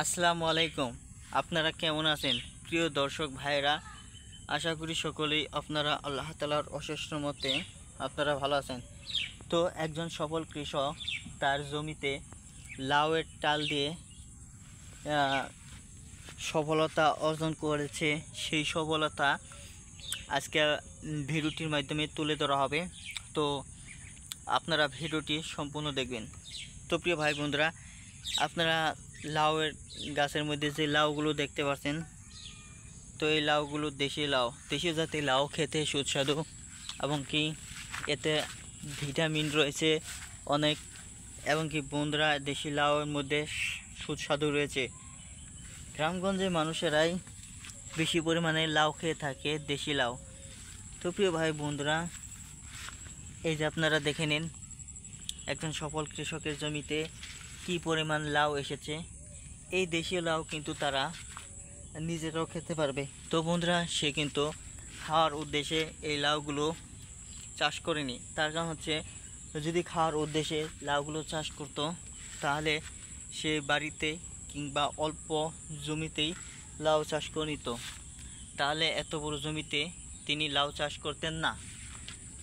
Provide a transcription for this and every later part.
আসসালামু আলাইকুম। আপনারা কেমন আছেন প্রিয় দর্শক ভাইরা? আশা করি সকলেই আপনারা আল্লাহ তাআলার অশেষ রহমতে আপনারা ভালো আছেন। তো একজন সফল কৃষক তার জমিতে লাউয়ের টাল দিয়ে সফলতা অর্জন করেছে। সেই সফলতা আজকে ভিডিওটির মাধ্যমে তুলে ধরা হবে। তো আপনারা ভিডিওটি সম্পূর্ণ দেখবেন। তো প্রিয় ভাই বন্ধুরা, আপনারা লাউয়ের গাছের মধ্যে যে লাউগুলো দেখতে পাচ্ছেন, তো এই লাউগুলো দেশীয় জাতের লাউ, খেতে সুস্বাদু এবং কি এতে ভিটামিন রয়েছে অনেক, এবং কি বন্ধুরা দেশি লাউয়ের মধ্যে সুস্বাদু রয়েছে। গ্রামগঞ্জের মানুষেরাই বেশি পরিমাণে লাউ খেয়ে থাকে, দেশি লাউ। তো প্রিয় ভাই বন্ধুরা, এই যে আপনারা দেখে নিন একজন সফল কৃষকের জমিতে কি পরিমাণ লাউ এসেছে। এই দেশীয় লাউ কিন্তু তারা নিজেরাও খেতে পারবে। তো বন্ধুরা, সে কিন্তু খাওয়ার উদ্দেশ্যে এই লাউগুলো চাষ করেনি। তার কারণ হচ্ছে, যদি খাওয়ার উদ্দেশ্যে লাউগুলো চাষ করত তাহলে সে বাড়িতে কিংবা অল্প জমিতেই লাউ চাষ করে নিত, তাহলে এত বড় জমিতে তিনি লাউ চাষ করতেন না।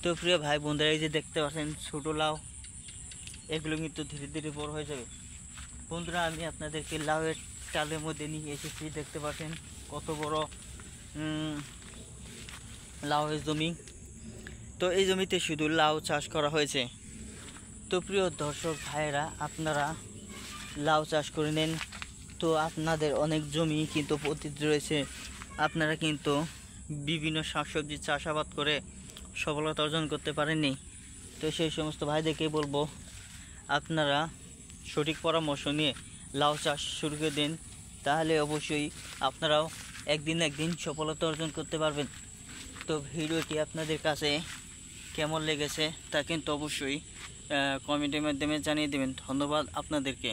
তো প্রিয় ভাই বন্ধুরা, এই যে দেখতে পাচ্ছেন ছোটো লাউ, এগুলো কিন্তু ধীরে ধীরে বড় হয়ে যাবে। বন্ধুরা, আমি আপনাদেরকে লাউয়ের টালের মধ্যে নিয়ে এসেছি। দেখতে পাচ্ছেন কত বড় লাউয়ের জমি। তো এই জমিতে শুধু লাউ চাষ করা হয়েছে। তো প্রিয় দর্শক ভাইয়েরা, আপনারা লাউ চাষ করে নেন। তো আপনাদের অনেক জমি কিন্তু পতিত রয়েছে, আপনারা কিন্তু বিভিন্ন শাকসবজি চাষাবাদ করে সফলতা অর্জন করতে পারেননি। তো সেই সমস্ত ভাইদেরকে বলবো, আপনারা সঠিক পরামর্শ নিয়ে লাউ চাষ শুরু করে দিন, তাহলে অবশ্যই আপনারাও একদিন সফলতা অর্জন করতে পারবেন। তো ভিডিওটি আপনাদের কাছে কেমন লেগেছে তা কিন্তু অবশ্যই কমেন্টের মাধ্যমে জানিয়ে দেবেন। ধন্যবাদ আপনাদেরকে।